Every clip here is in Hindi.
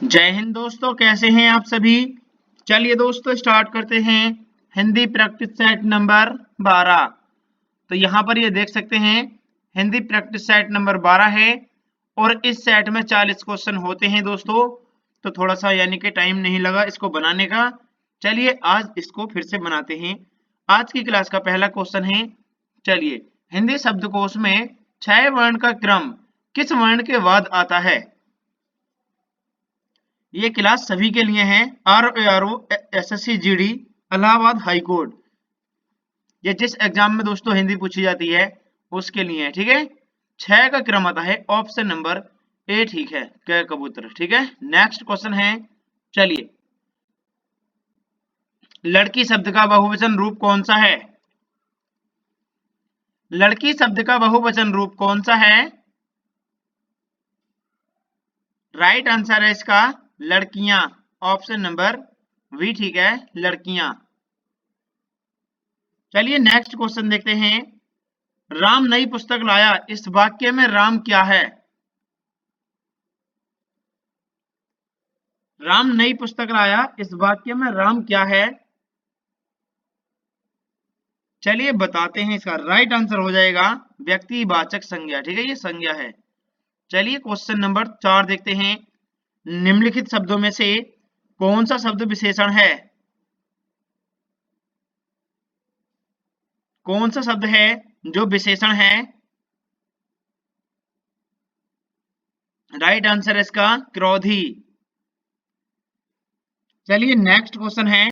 जय हिंद दोस्तों, कैसे हैं आप सभी। चलिए दोस्तों स्टार्ट करते हैं हिंदी प्रैक्टिस सेट नंबर 12। तो यहाँ पर ये देख सकते हैं हिंदी प्रैक्टिस सेट नंबर 12 है और इस सेट में 40 क्वेश्चन होते हैं दोस्तों। तो थोड़ा सा यानी कि टाइम नहीं लगा इसको बनाने का। चलिए आज इसको फिर से बनाते हैं। आज की क्लास का पहला क्वेश्चन है, चलिए हिंदी शब्दकोश में 6 वर्ण का क्रम किस वर्ण के बाद आता है। ये क्लास सभी के लिए है। RO SSC GD Allahabad high court, ये जिस एग्जाम में दोस्तों हिंदी पूछी जाती है उसके लिए है। ठीक है, 6 का क्रम आता है ऑप्शन नंबर ए। ठीक है, क कबूतर। ठीक है, नेक्स्ट क्वेश्चन है, चलिए लड़की शब्द का बहुवचन रूप कौन सा है। लड़की शब्द का बहुवचन रूप कौन सा है। राइट आंसर है इसका लड़कियां, ऑप्शन नंबर बी। ठीक है, लड़कियां। चलिए नेक्स्ट क्वेश्चन देखते हैं, राम नई पुस्तक लाया, इस वाक्य में राम क्या है। राम नई पुस्तक लाया, इस वाक्य में राम क्या है। चलिए बताते हैं, इसका राइट आंसर हो जाएगा व्यक्तिवाचक संज्ञा। ठीक है, ये संज्ञा है। चलिए क्वेश्चन नंबर 4 देखते हैं, निम्नलिखित शब्दों में से कौन सा शब्द विशेषण है। कौन सा शब्द है जो विशेषण है। राइट आंसर है इसका क्रोधी। चलिए नेक्स्ट क्वेश्चन है,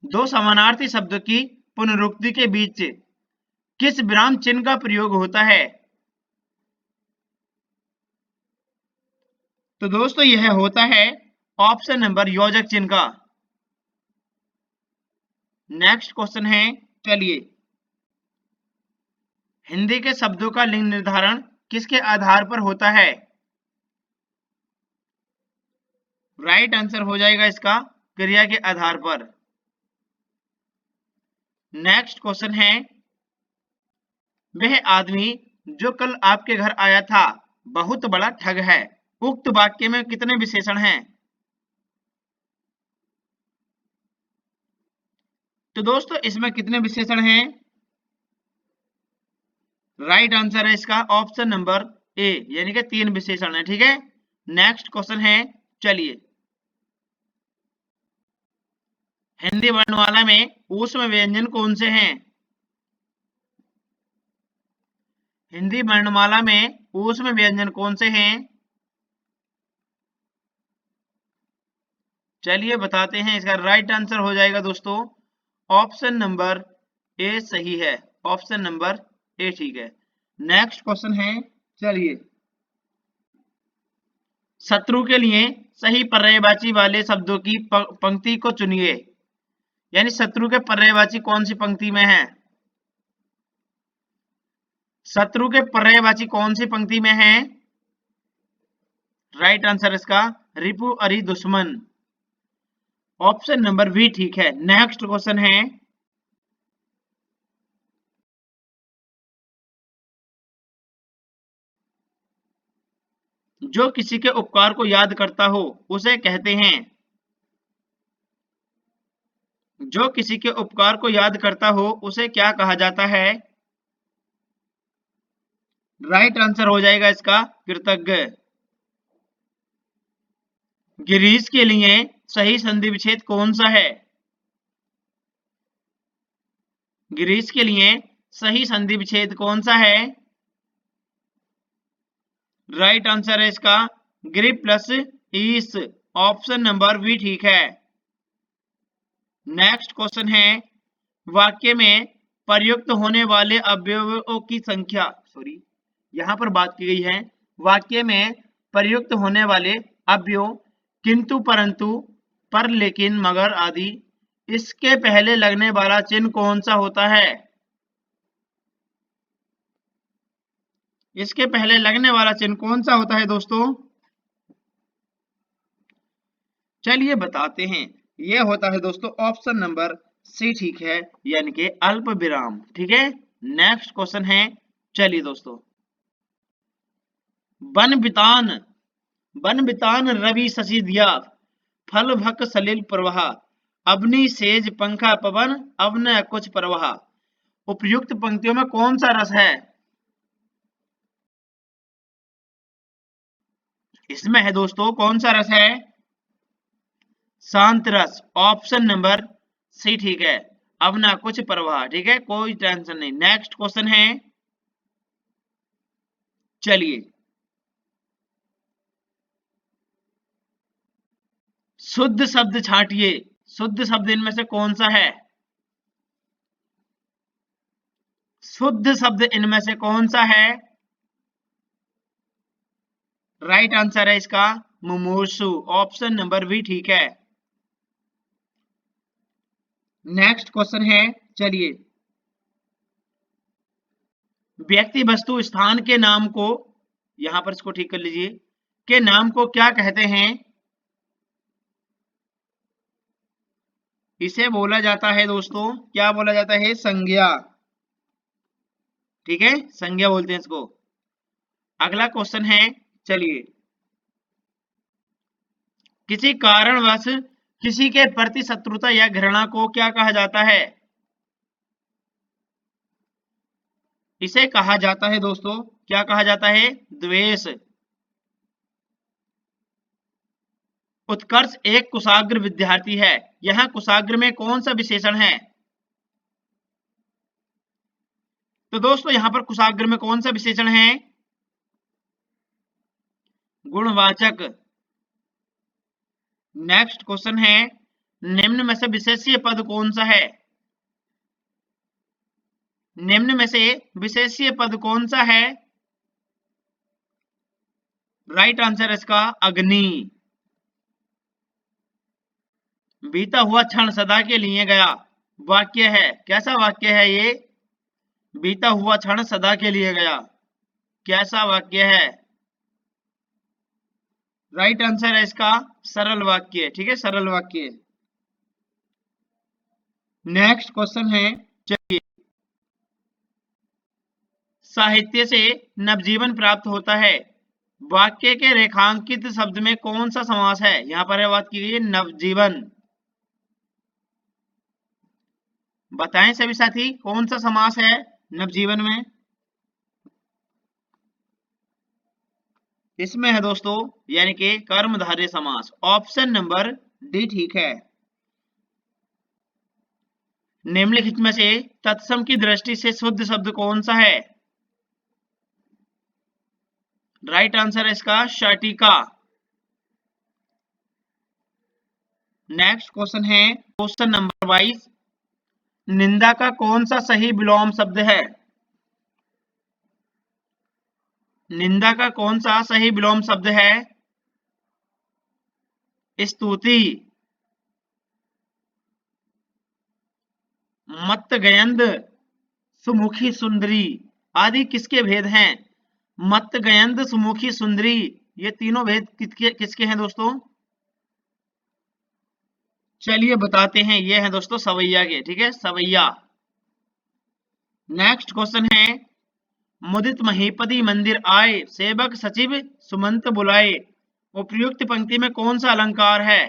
दो समानार्थी शब्द की पुनरुक्ति के बीच किस विराम चिन्ह का प्रयोग होता है। तो दोस्तों यह होता है ऑप्शन नंबर योजक चिन्ह का। नेक्स्ट क्वेश्चन है, चलिए हिंदी के शब्दों का लिंग निर्धारण किसके आधार पर होता है। राइट आंसर हो जाएगा इसका क्रिया के आधार पर। नेक्स्ट क्वेश्चन है, वह आदमी जो कल आपके घर आया था बहुत बड़ा ठग है, उक्त वाक्य में कितने विशेषण हैं। तो दोस्तों इसमें कितने विशेषण हैं। राइट आंसर है इसका ऑप्शन नंबर ए, यानी कि 3 विशेषण है। ठीक है, नेक्स्ट क्वेश्चन है, चलिए हिंदी वर्णमाला में ऊष्म व्यंजन कौन से हैं। हिंदी वर्णमाला में ऊष्म व्यंजन कौन से हैं। चलिए बताते हैं, इसका राइट आंसर हो जाएगा दोस्तों ऑप्शन नंबर ए सही है, ऑप्शन नंबर ए। ठीक है, नेक्स्ट क्वेश्चन है, चलिए शत्रु के लिए सही पर्यायवाची वाले शब्दों की पंक्ति को चुनिए। यानी शत्रु के पर्यायवाची कौन सी पंक्ति में है। शत्रु के पर्यायवाची कौन सी पंक्ति में है। राइट आंसर इसका रिपु अरि दुश्मन, ऑप्शन नंबर बी। ठीक है, नेक्स्ट क्वेश्चन है, जो किसी के उपकार को याद करता हो उसे कहते हैं। जो किसी के उपकार को याद करता हो उसे क्या कहा जाता है। राइट आंसर हो जाएगा इसका कृतज्ञ। गिरीश के लिए सही संधि विच्छेद कौन सा है। गिरीश के लिए सही संधि विच्छेद कौन सा है। राइट आंसर है इसका गिरी प्लस ईस, ऑप्शन नंबर बी। ठीक है, नेक्स्ट क्वेश्चन है, वाक्य में प्रयुक्त होने वाले अवयवों की संख्या, सॉरी यहां पर बात की गई है वाक्य में प्रयुक्त होने वाले अवयव किंतु परंतु पर लेकिन मगर आदि, इसके पहले लगने वाला चिन्ह कौन सा होता है। इसके पहले लगने वाला चिन्ह कौन सा होता है दोस्तों। चलिए बताते हैं, यह होता है दोस्तों ऑप्शन नंबर सी। ठीक है, यानी कि अल्प विराम। ठीक है, नेक्स्ट क्वेश्चन है, चलिए दोस्तों वन बितान बन बितान रवि शशि दिया, फल भक सलिल प्रवाह, अबनी सेज पंखा पवन, अब न कुछ परवाह। उपयुक्त पंक्तियों में कौन सा रस है? इसमें है दोस्तों कौन सा रस है? शांत रस। ऑप्शन नंबर सी ठीक है। अब ना कुछ परवाह, ठीक है, कोई टेंशन नहीं। नेक्स्ट क्वेश्चन है, चलिए, शुद्ध शब्द छांटिए। शुद्ध शब्द इनमें से कौन सा है? शुद्ध शब्द इनमें से कौन सा है? राइट आंसर है इसका मुमूर्षु। ऑप्शन नंबर बी ठीक है। नेक्स्ट क्वेश्चन है, चलिए, व्यक्ति वस्तु स्थान के नाम को, यहां पर इसको ठीक कर लीजिए, के नाम को क्या कहते हैं? इसे बोला जाता है दोस्तों, क्या बोला जाता है? संज्ञा। ठीक है, संज्ञा बोलते हैं इसको। अगला क्वेश्चन है, चलिए, किसी कारणवश किसी के प्रति शत्रुता या घृणा को क्या कहा जाता है? इसे कहा जाता है दोस्तों, क्या कहा जाता है? द्वेष। उत्कर्ष एक कुशाग्र विद्यार्थी है। यहां कुशाग्र में कौन सा विशेषण है? तो दोस्तों यहां पर कुशाग्र में कौन सा विशेषण है? गुणवाचक। नेक्स्ट क्वेश्चन है, निम्न में से विशेष्य पद कौन सा है? निम्न में से विशेष्य पद कौन सा है? राइट आंसर इसका अग्नि। बीता हुआ क्षण सदा के लिए गया, वाक्य है, कैसा वाक्य है ये? बीता हुआ क्षण सदा के लिए गया, कैसा वाक्य है? राइट आंसर है इसका सरल वाक्य। ठीक है, सरल वाक्य। नेक्स्ट क्वेश्चन है, चलिए, साहित्य से नवजीवन प्राप्त होता है। वाक्य के रेखांकित शब्द में कौन सा समास है? यहां पर है बात की गई है नवजीवन। बताएं सभी साथी कौन सा समास है नवजीवन में? इसमें है दोस्तों यानी कि कर्मधारय समास। ऑप्शन नंबर डी ठीक है। निम्नलिखित में से तत्सम की दृष्टि से शुद्ध शब्द कौन सा है? राइट आंसर है इसका शाटिका। नेक्स्ट क्वेश्चन है, क्वेश्चन नंबर 22, निंदा का कौन सा सही विलोम शब्द है? निंदा का कौन सा सही विलोम शब्द है? स्तुति। मत्तगयंद, सुमुखी सुंदरी आदि किसके भेद हैं? मत्तगयंद, सुमुखी सुंदरी, ये तीनों भेद किसके हैं दोस्तों? चलिए बताते हैं, ये हैं दोस्तों सवैया के। ठीक है, सवैया। नेक्स्ट क्वेश्चन है, मुदित महीपति मंदिर आए, सेवक सचिव सुमंत बुलाए। उपयुक्त पंक्ति में कौन सा अलंकार है?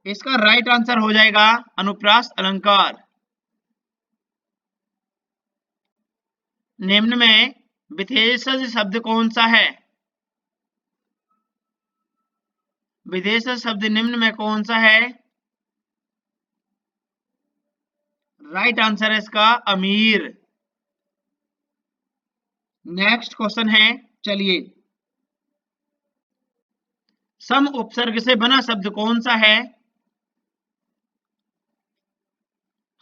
इसका राइट आंसर हो जाएगा अनुप्रास अलंकार। निम्न में विशेषज शब्द कौन सा है? विशेषज शब्द निम्न में कौन सा है? राइट आंसर है इसका अमीर। नेक्स्ट क्वेश्चन है, चलिए, सम उपसर्ग से बना शब्द कौन सा है?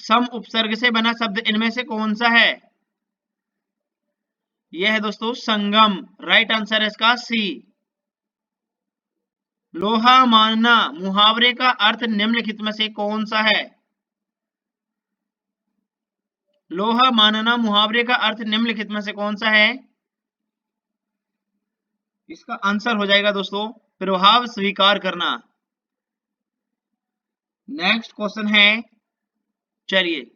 सम उपसर्ग से बना शब्द इनमें से कौन सा है? यह है दोस्तों संगम। राइट आंसर है इसका सी। लोहा मानना मुहावरे का अर्थ निम्नलिखित में से कौन सा है? लोहा मानना मुहावरे का अर्थ निम्नलिखित में से कौन सा है? इसका आंसर हो जाएगा दोस्तों प्रभाव स्वीकार करना। नेक्स्ट क्वेश्चन है, चलिए,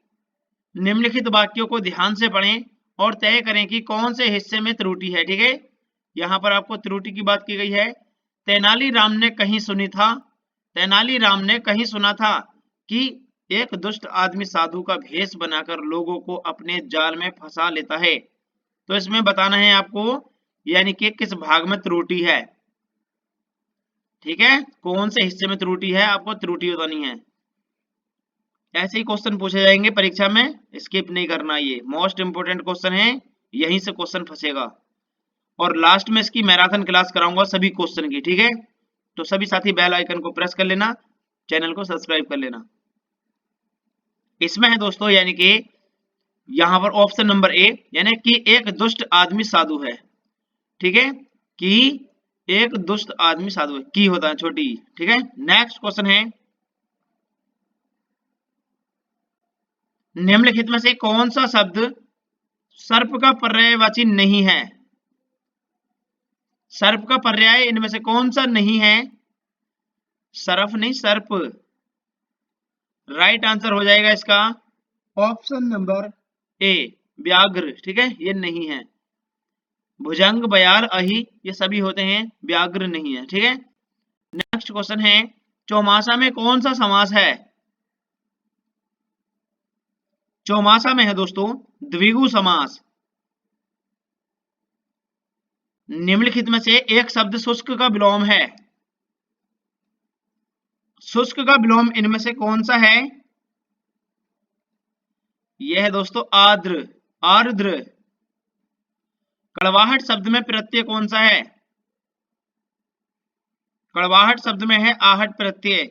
निम्नलिखित वाक्यों को ध्यान से पढ़ें और तय करें कि कौन से हिस्से में त्रुटि है। ठीक है, यहाँ पर आपको त्रुटि की बात की गई है। तेनालीराम ने कहीं सुनी था, तेनालीराम ने कहीं सुना था कि एक दुष्ट आदमी साधु का भेष बनाकर लोगों को अपने जाल में फंसा लेता है। तो इसमें बताना है आपको, यानी कि किस भाग में त्रुटि है। ठीक है, कौन से हिस्से में त्रुटि है, आपको त्रुटि बतानी है। ऐसे ही क्वेश्चन पूछे जाएंगे परीक्षा में, स्किप नहीं करना, ये मोस्ट इंपोर्टेंट क्वेश्चन है, यहीं से क्वेश्चन फंसेगा। और लास्ट में इसकी मैराथन क्लास कराऊंगा सभी क्वेश्चन की। ठीक है, तो सभी साथी बेल आइकन को प्रेस कर लेना, चैनल को सब्सक्राइब कर लेना। इसमें है दोस्तों, यानी कि यहां पर ऑप्शन नंबर ए, यानी कि एक दुष्ट आदमी साधु है। ठीक है, कि एक दुष्ट आदमी साधु है, की होता है छोटी। ठीक है, नेक्स्ट क्वेश्चन है, निम्नलिखित में से कौन सा शब्द सर्प का पर्यायवाची नहीं है। सर्प का पर्याय इनमें से कौन सा नहीं है। सर्फ नहीं, सर्प। राइट आंसर हो जाएगा इसका ऑप्शन नंबर ए, व्याघ्र। ठीक है, ये नहीं है। भुजंग, बयार, अहि ये सभी होते हैं, व्याघ्र नहीं है। ठीक है, नेक्स्ट क्वेश्चन है, चौमासा में कौन सा समास है। चौमासा में है दोस्तों द्विगु समास। निम्नलिखित में से एक शब्द शुष्क का विलोम है। शुष्क का विलोम इनमें से कौन सा है। यह है दोस्तों आर्द्र, आर्द्र। कड़वाहट शब्द में प्रत्यय कौन सा है। कड़वाहट शब्द में है आहट प्रत्यय।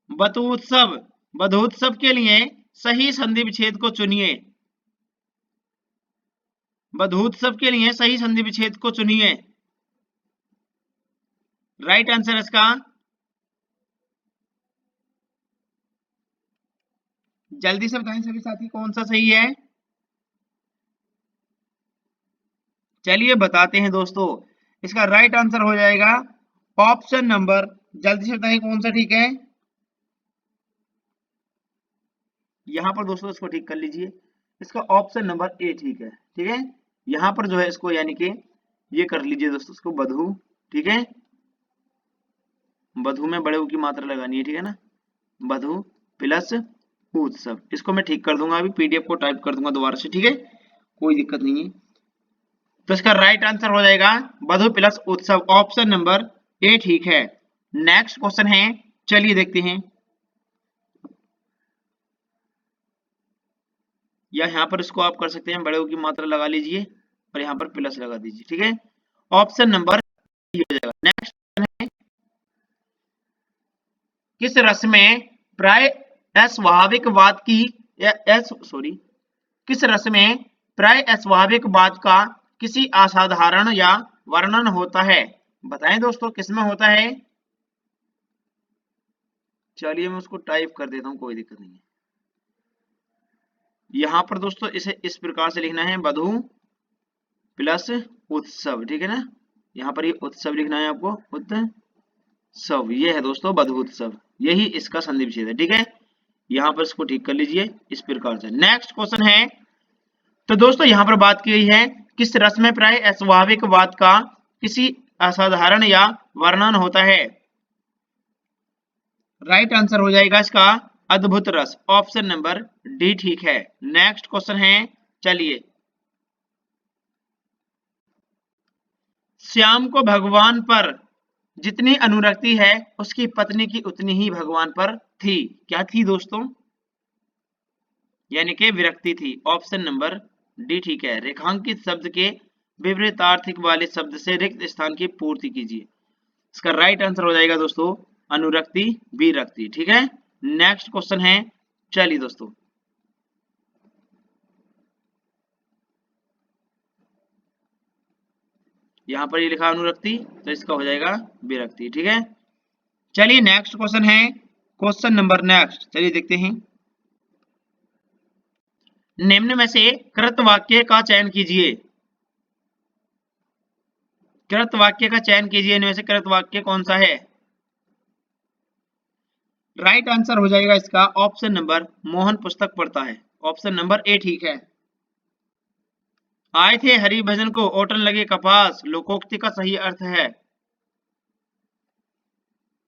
बतूत्सव, बधूत्सव के लिए सही संधि विच्छेद को चुनिए। बधूत्सव के लिए सही संधि विच्छेद को चुनिए। राइट आंसर इसका, जल्दी से बताएं सभी साथी कौन सा सही है। चलिए बताते हैं दोस्तों, इसका राइट आंसर हो जाएगा ऑप्शन नंबर, जल्दी से बताएं कौन सा ठीक है। यहां पर दोस्तों इसको ठीक कर लीजिए, इसका ऑप्शन नंबर ए ठीक है। ठीक है, यहां पर जो है इसको यानी कि ये कर लीजिए दोस्तों, इसको बधू। ठीक है, बधू में बड़े ऊ की मात्रा लगानी है। ठीक है ना, बधू प्लस उत्सव, इसको मैं ठीक कर दूंगा, अभी पीडीएफ को टाइप कर दूंगा दोबारा से। ठीक है, कोई दिक्कत नहीं है। तो इसका राइट आंसर हो जाएगा बधू प्लस उत्सव, ऑप्शन नंबर ए ठीक है। नेक्स्ट क्वेश्चन है, चलिए देखते हैं, या यहाँ पर इसको आप कर सकते हैं, बड़े की मात्रा लगा लीजिए और यहाँ पर प्लस लगा दीजिए। ठीक है, ऑप्शन नंबर हो जाएगा। नेक्स्ट है, किस रस में प्राय अस्वाभाविकवाद की किस रस में प्राय अस्वाभाविकवाद का किसी असाधारण या वर्णन होता है। बताएं दोस्तों किसमें होता है। चलिए मैं उसको टाइप कर देता हूं, कोई दिक्कत नहीं है। यहां पर दोस्तों इसे इस प्रकार से लिखना है, बधू प्लस उत्सव। ठीक है ना, यहाँ पर ये उत्सव लिखना है आपको, उत्सव, ये है दोस्तों बधू उत्सव, यही इसका संधि विच्छेद है। ठीक है, यहाँ पर इसको ठीक कर लीजिए इस प्रकार से। नेक्स्ट क्वेश्चन है, तो दोस्तों यहाँ पर बात की गई है, किस रस में प्राय अस्वाभाविकवाद का किसी असाधारण या वर्णन होता है। राइट आंसर हो जाएगा इसका अद्भुत रस, ऑप्शन नंबर डी ठीक है। नेक्स्ट क्वेश्चन है, चलिए, श्याम को भगवान पर जितनी अनुरक्ति है उसकी पत्नी की उतनी ही भगवान पर थी। क्या थी दोस्तों, यानी कि विरक्ति थी, ऑप्शन नंबर डी ठीक है। रेखांकित शब्द के विपरीतार्थिक वाले शब्द से रिक्त स्थान की पूर्ति कीजिए। इसका राइट आंसर हो जाएगा दोस्तों अनुरक्ति, विरक्ति। ठीक है, नेक्स्ट क्वेश्चन है, चलिए दोस्तों, यहां पर ये लिखा अनुरक्ति, तो इसका हो जाएगा विरक्ति। ठीक है, चलिए नेक्स्ट क्वेश्चन है, क्वेश्चन नंबर नेक्स्ट, चलिए देखते हैं, निम्न में से कृत वाक्य का चयन कीजिए। कृत वाक्य का चयन कीजिए, इनमें से कृत वाक्य कौन सा है। राइट आंसर हो जाएगा इसका ऑप्शन नंबर मोहन पुस्तक पढ़ता है, ऑप्शन नंबर ए ठीक है। आए थे हरि भजन को ओटन लगे कपास लोकोक्ति का सही अर्थ है।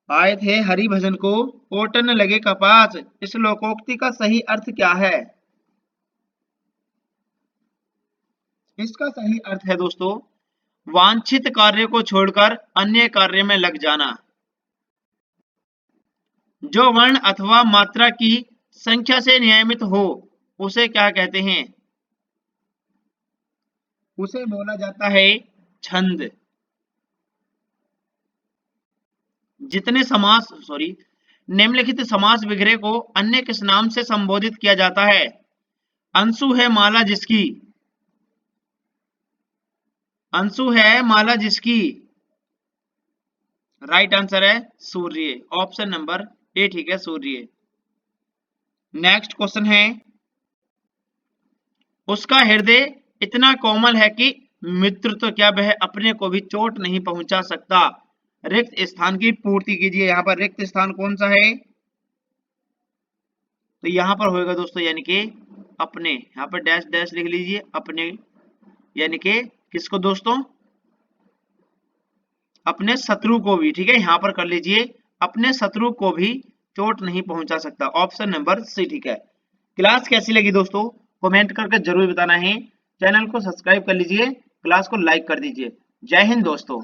आए थे हरि भजन को ओटन लगे कपास, इस लोकोक्ति का सही अर्थ क्या है? इसका सही अर्थ है दोस्तों वांछित कार्य को छोड़कर अन्य कार्य में लग जाना। जो वर्ण अथवा मात्रा की संख्या से नियमित हो उसे क्या कहते हैं? उसे बोला जाता है छंद। जितने समास निम्नलिखित समास विग्रह को अन्य किस नाम से संबोधित किया जाता है? अंशु है माला जिसकी, अंशु है माला जिसकी, राइट आंसर है सूर्य, ऑप्शन नंबर ए ठीक है सूर्य। नेक्स्ट क्वेश्चन है उसका हृदय इतना कोमल है कि मित्र तो क्या वह अपने को भी चोट नहीं पहुंचा सकता। रिक्त स्थान की पूर्ति कीजिए। यहाँ पर रिक्त स्थान कौन सा है? तो यहाँ पर होएगा दोस्तों यानी कि अपने, यहाँ पर डैश डैश लिख लीजिए अपने, यानी कि किसको दोस्तों? अपने शत्रु को भी, ठीक है यहाँ पर कर लीजिए अपने शत्रु को भी चोट नहीं पहुंचा सकता, ऑप्शन नंबर सी ठीक है। क्लास कैसी लगी दोस्तों कमेंट करके जरूर बताना है। चैनल को सब्सक्राइब कर लीजिए, क्लास को लाइक कर दीजिए। जय हिंद दोस्तों।